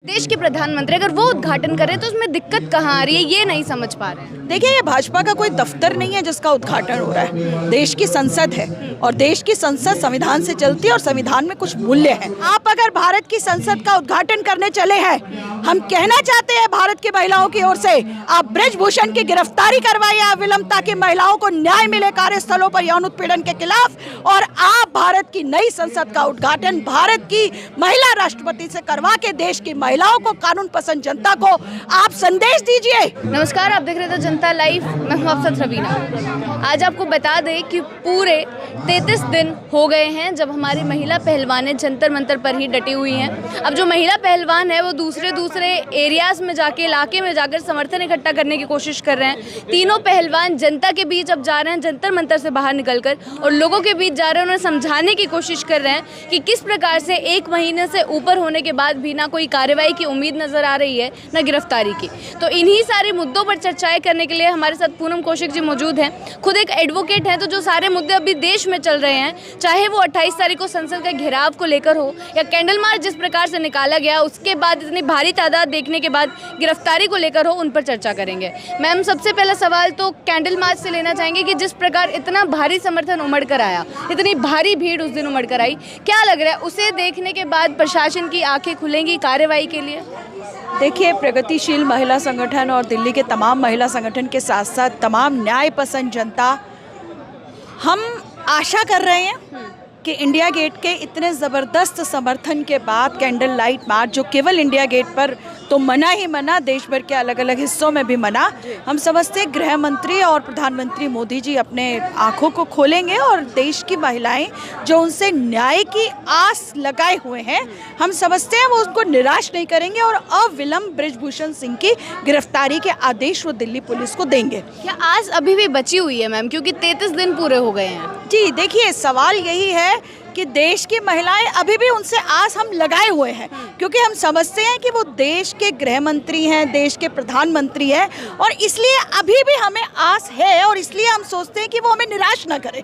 देश के प्रधानमंत्री अगर वो उद्घाटन करें तो उसमें दिक्कत कहाँ आ रही है, ये नहीं समझ पा रहे हैं। देखिए, ये भाजपा का कोई दफ्तर नहीं है जिसका उद्घाटन हो रहा है। देश की संसद है और देश की संसद संविधान से चलती है और संविधान में कुछ मूल्य हैं। आप अगर भारत की संसद का उद्घाटन करने चले हैं, हम कहना चाहते हैं भारत की महिलाओं की ओर से, आप ब्रजभूषण की गिरफ्तारी करवाइए अविलंब, ताकि महिलाओं को न्याय मिले कार्यस्थलों पर यौन उत्पीड़न के खिलाफ, और आप भारत की नई संसद का उद्घाटन भारत की महिला राष्ट्रपति से करवा के देश की महिलाओं को, कानून पसंद जनता को आप संदेश दीजिए। नमस्कार, आप देख रहे थे जनता लाइव, मैं हूं अफसर रवीना। आज आपको बता दें कि पूरे 33 दिन हो गए हैं जब हमारी महिला पहलवानें जंतर मंतर पर ही डटी हुई हैं। अब जो महिला पहलवान है वो दूसरे एरियाज में जाके, इलाके में जाकर समर्थन इकट्ठा करने की कोशिश कर रहे हैं। तीनों पहलवान जनता के बीच अब जा रहे हैं, जंतर मंतर से बाहर निकलकर, और लोगों के बीच जा रहे हैं, उन्हें समझाने की कोशिश कर रहे हैं कि किस प्रकार से 1 महीने से ऊपर होने के बाद भी ना कोई कार्रवाई की उम्मीद नजर आ रही है, ना गिरफ्तारी की। तो इन्हीं सारे मुद्दों पर चर्चाएं करने के लिए हमारे साथ पूनम कौशिक जी मौजूद हैं। खुद एक एडवोकेट हैं, तो जो सारे मुद्दे अभी देश में चल रहे हैं, चाहे वो 28 तारीख को संसद के घेराव को लेकर हो या कैंडल मार्च जिस प्रकार से निकाला गया, उसके बाद इतनी भारी तादाद देखने के बाद गिरफ्तारी को लेकर हो, उन पर चर्चा करेंगे। मैम, सबसे पहला सवाल तो कैंडल मार्च से लेना चाहेंगे कि जिस प्रकार इतना भारी समर्थन उमड़ कर आया, इतनी भारी भीड़ उस दिन उमड़ कर आई, क्या लग रहा है उसे देखने के बाद प्रशासन की आंखें खुलेंगी कार्रवाई के लिए? देखिए, प्रगतिशील महिला संगठन और दिल्ली के तमाम महिला संगठन के साथ साथ तमाम न्याय पसंद जनता, हम आशा कर रहे हैं कि इंडिया गेट के इतने ज़बरदस्त समर्थन के बाद कैंडल लाइट मार्च, जो केवल इंडिया गेट पर तो मना ही मना, देश भर के अलग अलग हिस्सों में भी मना, हम समझते गृह मंत्री और प्रधानमंत्री मोदी जी अपने आंखों को खोलेंगे और देश की महिलाएं जो उनसे न्याय की आस लगाए हुए हैं, हम समझते हैं वो उनको निराश नहीं करेंगे और अविलंब ब्रजभूषण सिंह की गिरफ्तारी के आदेश वो दिल्ली पुलिस को देंगे। क्या आस अभी भी बची हुई है मैम, क्योंकि 33 दिन पूरे हो गए हैं? जी देखिए, सवाल यही है कि देश की महिलाएं अभी भी उनसे आस हम लगाए हुए हैं, क्योंकि हम समझते हैं कि वो देश के गृह मंत्री हैं, देश के प्रधानमंत्री हैं, और इसलिए अभी भी हमें आस है और इसलिए हम सोचते हैं कि वो हमें निराश ना करें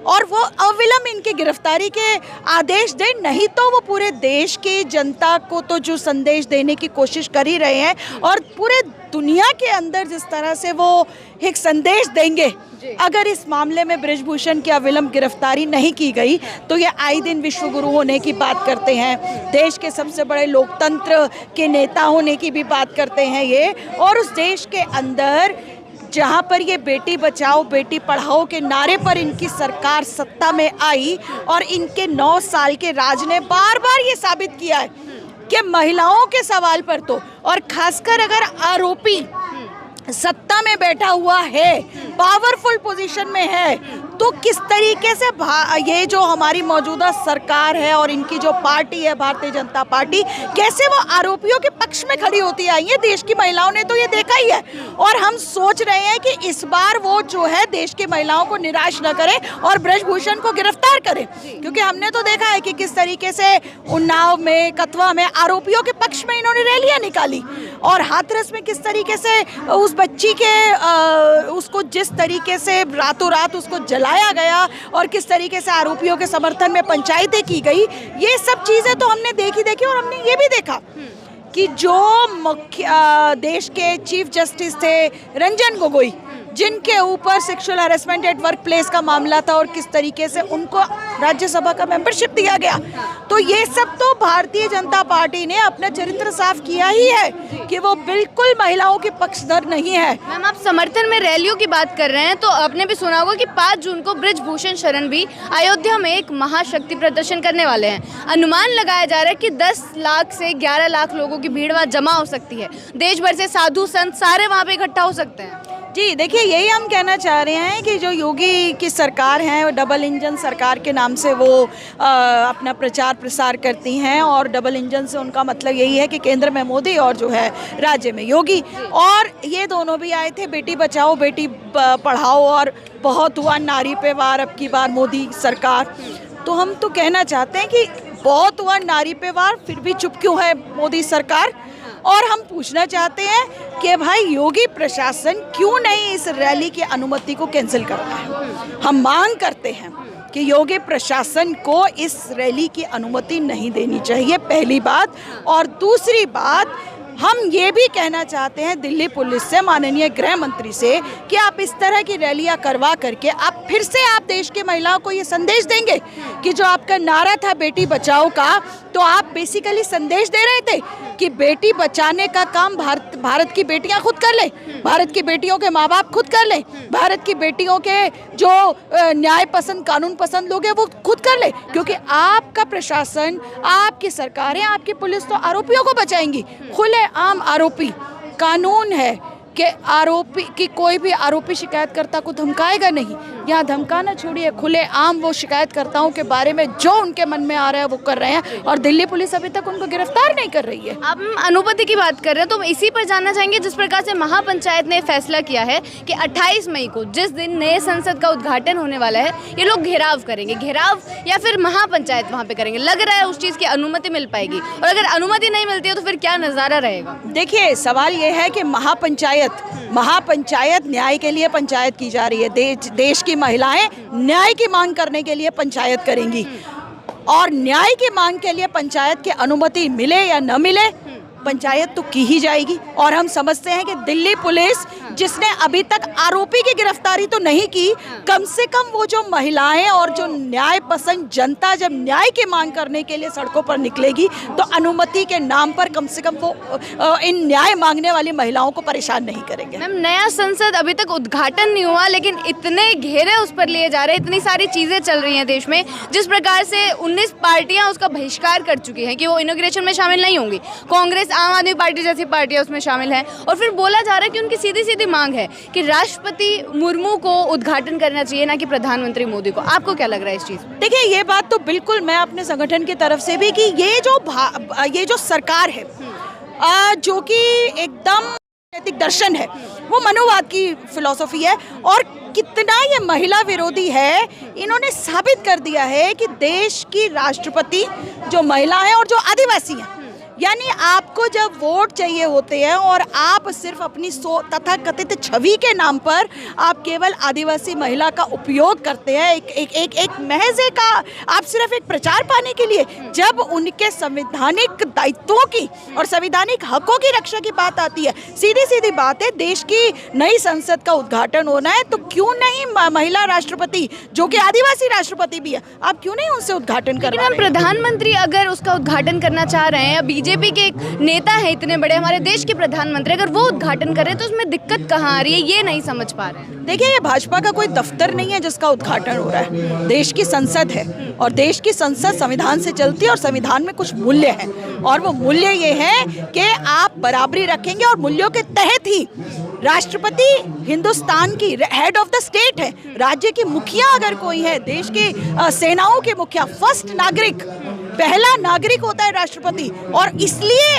और वो अविलंब इनकी गिरफ्तारी के आदेश दें। नहीं तो वो पूरे देश की जनता को तो जो संदेश देने की कोशिश कर ही रहे हैं और पूरे दुनिया के अंदर जिस तरह से वो एक संदेश देंगे, अगर इस मामले में ब्रजभूषण की अविलंब गिरफ्तारी नहीं की गई तो ये आए दिन विश्व गुरु होने की बात करते हैं, देश के सबसे बड़े लोकतंत्र के नेता होने की भी बात करते हैं ये, और उस देश के अंदर जहाँ पर ये बेटी बचाओ बेटी पढ़ाओ के नारे पर इनकी सरकार सत्ता में आई और इनके 9 साल के राज ने बार बार ये साबित किया है कि महिलाओं के सवाल पर तो, और खासकर अगर आरोपी सत्ता में बैठा हुआ है, पावरफुल पोजीशन में है, तो किस तरीके से ये जो हमारी मौजूदा सरकार है और इनकी जो पार्टी है भारतीय जनता पार्टी, कैसे वो आरोपियों के पक्ष में खड़ी होती आई है। देश की महिलाओं ने तो ये देखा ही है और हम सोच रहे हैं कि इस बार वो जो है देश की महिलाओं को निराश न करे और ब्रजभूषण को गिरफ्तार करे, क्योंकि हमने तो देखा है कि किस तरीके से उन्नाव में, कथवा में आरोपियों के पक्ष में इन्होंने रैलियां निकाली और हाथरस में किस तरीके से उस बच्ची के उसको जिस तरीके से रातों रात उसको जलाया गया और किस तरीके से आरोपियों के समर्थन में पंचायतें की गई, ये सब चीजें तो हमने देखी और हमने ये भी देखा कि जो देश के चीफ जस्टिस थे रंजन गोगोई, जिनके ऊपर sexual harassment at work place का मामला था और किस तरीके से उनको राज्यसभा का मेंबरशिप दिया गया, तो ये सब तो भारतीय जनता पार्टी ने अपना चरित्र साफ किया ही है कि वो बिल्कुल महिलाओं के पक्षधर नहीं है। मैम, आप समर्थन में रैलियों की बात कर रहे हैं, तो आपने भी सुना होगा कि 5 जून को ब्रजभूषण शरण भी अयोध्या में एक महाशक्ति प्रदर्शन करने वाले हैं। अनुमान लगाया जा रहा है कि 10 लाख से 11 लाख लोगों की भीड़ वहाँ जमा हो सकती है। देश भर से साधु संत सारे वहाँ पे इकट्ठा हो सकते हैं। जी देखिए, यही हम कहना चाह रहे हैं कि जो योगी की सरकार है, डबल इंजन सरकार के नाम से वो अपना प्रचार प्रसार करती हैं और डबल इंजन से उनका मतलब यही है कि केंद्र में मोदी और जो है राज्य में योगी, और ये दोनों भी आए थे बेटी बचाओ बेटी पढ़ाओ और बहुत हुआ नारी पे वार अब की बार मोदी सरकार। तो हम तो कहना चाहते हैं कि बहुत हुआ नारी पे वार, फिर भी चुप क्यों है मोदी सरकार, और हम पूछना चाहते हैं कि भाई योगी प्रशासन क्यों नहीं इस रैली की अनुमति को कैंसिल करता है। हम मांग करते हैं कि योगी प्रशासन को इस रैली की अनुमति नहीं देनी चाहिए, पहली बात। और दूसरी बात, हम ये भी कहना चाहते हैं दिल्ली पुलिस से, माननीय गृह मंत्री से, कि आप इस तरह की रैलियां करवा करके आप फिर से आप देश की महिलाओं को ये संदेश देंगे कि जो आपका नारा था बेटी बचाओ का, तो आप बेसिकली संदेश दे रहे थे कि बेटी बचाने का काम भारत की बेटियां खुद कर ले, भारत की बेटियों के माँ बाप खुद कर ले, भारत की बेटियों के जो न्याय पसंद कानून पसंद लोग हैं वो खुद कर ले, क्योंकि आपका प्रशासन, आपकी सरकारें, आपकी पुलिस तो आरोपियों को बचाएंगी। खुले आम आरोपी, कानून है कि आरोपी की कोई भी आरोपी शिकायतकर्ता को धमकाएगा नहीं। यहाँ धमकाना छोड़िए, खुले आम वो शिकायतकर्ताओं के बारे में जो उनके मन में आ रहा है वो कर रहे हैं, और दिल्ली पुलिस अभी तक उनको गिरफ्तार नहीं कर रही है। अब हम अनुमति की बात कर रहे हैं तो इसी पर जानना चाहेंगे, जिस प्रकार से महापंचायत ने फैसला किया है कि 28 मई को जिस दिन नए संसद का उद्घाटन होने वाला है, ये लोग घेराव करेंगे, घेराव या फिर महापंचायत वहाँ पे करेंगे, लग रहा है उस चीज़ की अनुमति मिल पाएगी? और अगर अनुमति नहीं मिलती है तो फिर क्या नज़ारा रहेगा? देखिए, सवाल ये है कि महापंचायत न्याय के लिए पंचायत की जा रही है। देश की महिलाएं न्याय की मांग करने के लिए पंचायत करेंगी, और न्याय की मांग के लिए पंचायत की अनुमति मिले या न मिले, पंचायत तो की ही जाएगी। और हम समझते हैं कि दिल्ली पुलिस, जिसने अभी तक आरोपी की गिरफ्तारी तो नहीं की, कम से कम वो जो महिलाएं और जो न्याय पसंद जनता जब न्याय की मांग करने के लिए सड़कों पर निकलेगी, तो अनुमति के नाम पर कम से कम वो इन न्याय मांगने वाली महिलाओं को परेशान नहीं करेंगे। मैम, नया संसद अभी तक उद्घाटन नहीं हुआ, लेकिन इतने घेरे उस पर लिए जा रहे हैं, इतनी सारी चीज़ें चल रही हैं देश में, जिस प्रकार से 19 पार्टियां उसका बहिष्कार कर चुकी हैं कि वो इनॉग्रेशन में शामिल नहीं होंगी। कांग्रेस, आम आदमी पार्टी जैसी पार्टियां उसमें शामिल हैं, और फिर बोला जा रहा है कि उनकी सीधी सीधी मांग है कि राष्ट्रपति मुर्मू को उद्घाटन करना चाहिए, ना कि प्रधानमंत्री मोदी को। आपको क्या लग रहा है इस चीज़ में? देखिए, ये बात तो बिल्कुल मैं अपने संगठन की तरफ से भी, कि ये जो सरकार है, जो कि एकदम नैतिक दर्शन है, वो मनुवाद की फिलॉसफी है, और कितना ये महिला विरोधी है, इन्होंने साबित कर दिया है कि देश की राष्ट्रपति जो महिला है और जो आदिवासी हैं, यानी आपको जब वोट चाहिए होते हैं और आप सिर्फ अपनी तथाकथित छवि के नाम पर आप केवल आदिवासी महिला का उपयोग करते हैं, एक महज का आप सिर्फ एक प्रचार पाने के लिए, जब उनके संवैधानिक दायित्वों की और संवैधानिक हकों की रक्षा की बात आती है, सीधी सीधी बात है, देश की नई संसद का उद्घाटन होना है, तो क्यों नहीं महिला राष्ट्रपति, जो कि आदिवासी राष्ट्रपति भी है, आप क्यों नहीं उनसे उद्घाटन कर रहे हैं? प्रधानमंत्री अगर उसका उद्घाटन करना चाह रहे हैं, बीजेपी के एक नेता है इतने बड़े, हमारे देश के प्रधानमंत्री, अगर वो उद्घाटन कर रहे हैं तो उसमें दिक्कत कहाँ आ रही है, ये नहीं समझ पा रहे हैं। देखिए, ये भाजपा का कोई दफ्तर नहीं है जिसका उद्घाटन हो रहा है, देश की संसद है, और देश की संसद संविधान से चलती है, और संविधान में कुछ मूल्य हैं, और वो मूल्य ये है कि आप बराबरी रखेंगे, और मूल्यों के तहत ही राष्ट्रपति हिंदुस्तान की हेड ऑफ द स्टेट है, राज्य की मुखिया अगर कोई है, देश की सेनाओं के मुखिया, फर्स्ट नागरिक, पहला नागरिक होता है राष्ट्रपति, और इसलिए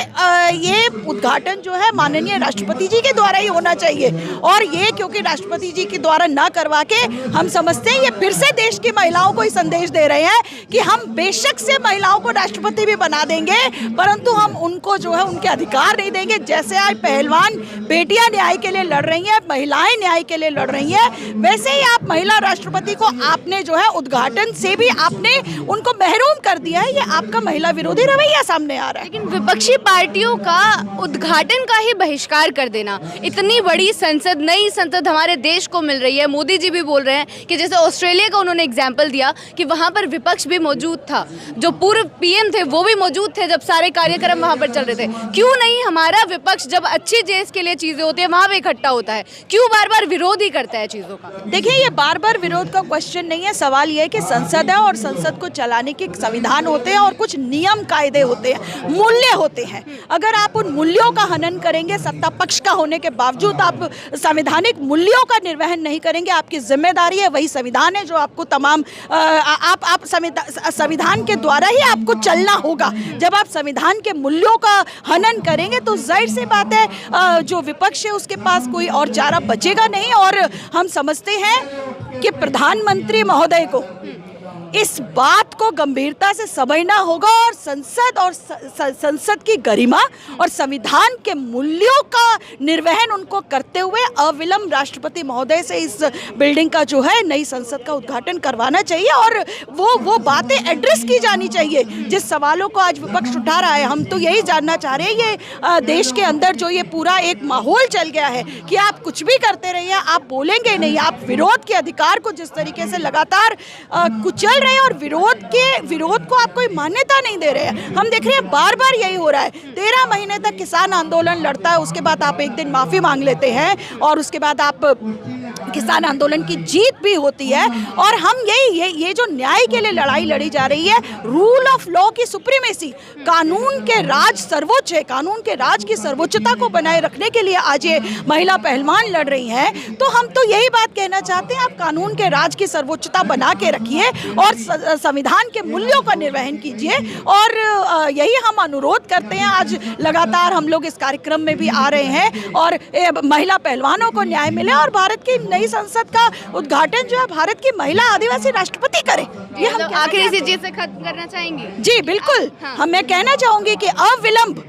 ये उद्घाटन जो है माननीय राष्ट्रपति जी के द्वारा ही होना चाहिए। और ये क्योंकि राष्ट्रपति जी के द्वारा ना करवा के, हम समझते हैं ये फिर से देश की महिलाओं को ही संदेश दे रहे हैं कि हम बेशक से महिलाओं को राष्ट्रपति भी बना देंगे, परंतु हम उनको जो है उनके अधिकार नहीं देंगे। जैसे आज पहलवान बेटियां न्याय के लिए लड़ रही हैं, महिलाएं न्याय के लिए लड़ रही हैं, वैसे ही आप महिला राष्ट्रपति को आपने जो है उद्घाटन से भी आपने उनको महरूम कर दिया है। ये आपका महिला विरोधी रवैया सामने आ रहा है। लेकिन विपक्षी पार्टियों का उद्घाटन का ही बहिष्कार कर देना, इतनी बड़ी संसद, नई संसद हमारे देश को मिल रही है, मोदी जी भी बोल रहे हैं कि जैसे ऑस्ट्रेलिया का उन्होंने एग्जाम्पल दिया कि वहाँ पर विपक्ष भी मौजूद था, जो पूर्व पीएम थे वो भी मौजूद थे जब सारे कार्यक्रम वहाँ पर चल रहे थे। क्यों नहीं हमारा विपक्ष जब अच्छी देश के लिए चीज़ें होती है वहाँ पर इकट्ठा होता है, क्यों बार बार विरोध ही करता है चीज़ों का? देखिए, ये बार बार विरोध का क्वेश्चन नहीं है, सवाल ये है कि संसद है और संसद को चलाने के संविधान होते हैं और कुछ नियम कायदे होते हैं, मूल्य होते हैं। अगर आप उन मूल्यों का हनन करेंगे, सत्ता पक्ष का होने के बावजूद आप संवैधानिक मूल्यों का निर्वहन नहीं करेंगे, आपकी जिम्मेदारी है, वही संविधान है जो आपको तमाम आप संविधान के द्वारा ही आपको चलना होगा। जब आप संविधान के मूल्यों का हनन करेंगे तो जाहिर सी बात है जो विपक्ष है उसके पास कोई और चारा बचेगा नहीं। और हम समझते हैं कि प्रधानमंत्री महोदय को इस बात को गंभीरता से समझना होगा और संसद की गरिमा और संविधान के मूल्यों का निर्वहन उनको करते हुए अविलंब राष्ट्रपति महोदय से इस बिल्डिंग का जो है नई संसद का उद्घाटन करवाना चाहिए और वो बातें एड्रेस की जानी चाहिए जिस सवालों को आज विपक्ष उठा रहा है। हम तो यही जानना चाह रहे हैं, ये देश के अंदर जो ये पूरा एक माहौल चल गया है कि आप कुछ भी करते रहिए, आप बोलेंगे नहीं, आप विरोध के अधिकार को जिस तरीके से लगातार कुचल रहे हैं और विरोध को आप कोई मान्यता नहीं दे रहे हैं। हम देख रहे हैं बार बार यही हो रहा है। 13 महीने तक किसान आंदोलन लड़ता है, उसके बाद आप एक दिन माफी मांग लेते हैं और उसके बाद आप किसान आंदोलन की जीत भी होती है। और हम ये जो न्याय के लिए लड़ाई लड़ी जा रही है, रूल ऑफ लॉ की सुप्रीमेसी, कानून के राज सर्वोच्च है, कानून के राज की सर्वोच्चता को बनाए रखने के लिए आज ये महिला पहलवान लड़ रही हैं। तो हम तो यही बात कहना चाहते हैं, आप कानून के राज की सर्वोच्चता बना के रखिए और संविधान के मूल्यों का निर्वहन कीजिए। और यही हम अनुरोध करते हैं। आज लगातार हम लोग इस कार्यक्रम में भी आ रहे हैं और महिला पहलवानों को न्याय मिले और भारत की नई संसद का उद्घाटन जो है भारत की महिला आदिवासी राष्ट्रपति करे। ये हम आखिर इसी चीज से खत्म करना चाहेंगे। जी बिल्कुल। हम मैं कहना चाहूंगी कि अविलंब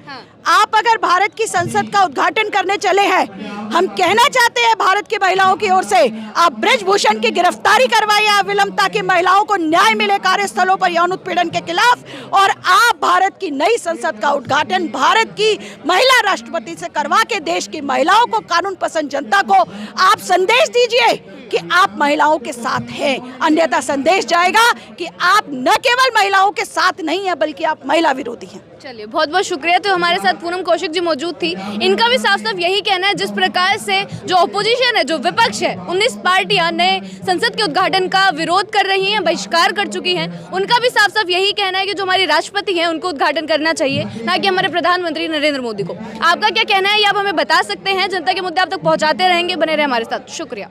आप अगर भारत की संसद का उद्घाटन करने चले हैं, हम कहना चाहते हैं भारत की महिलाओं की ओर से, आप ब्रजभूषण की गिरफ्तारी करवाइए अविलंब, ताकि महिलाओं को न्याय मिले कार्यस्थलों पर यौन उत्पीड़न के खिलाफ। और आप भारत की नई संसद का उद्घाटन भारत की महिला राष्ट्रपति से करवा के देश की महिलाओं को, कानून पसंद जनता को आप संदेश दीजिए कि आप महिलाओं के साथ हैं। अन्यथा संदेश जाएगा कि आप न केवल महिलाओं के साथ नहीं है बल्कि आप महिला विरोधी हैं। चलिए, बहुत बहुत शुक्रिया। तो हमारे साथ पूनम कौशिक जी मौजूद थी। इनका भी साफ साफ यही कहना है, जिस प्रकार से जो ऑपोजिशन है, जो विपक्ष है, 19 पार्टियां नए संसद के उद्घाटन का विरोध कर रही हैं, बहिष्कार कर चुकी हैं, उनका भी साफ साफ यही कहना है कि जो हमारी राष्ट्रपति हैं उनको उद्घाटन करना चाहिए, ना कि हमारे प्रधानमंत्री नरेंद्र मोदी को। आपका क्या कहना है ये आप हमें बता सकते हैं। जनता के मुद्दे आप तक पहुँचाते रहेंगे, बने रहे हमारे साथ। शुक्रिया।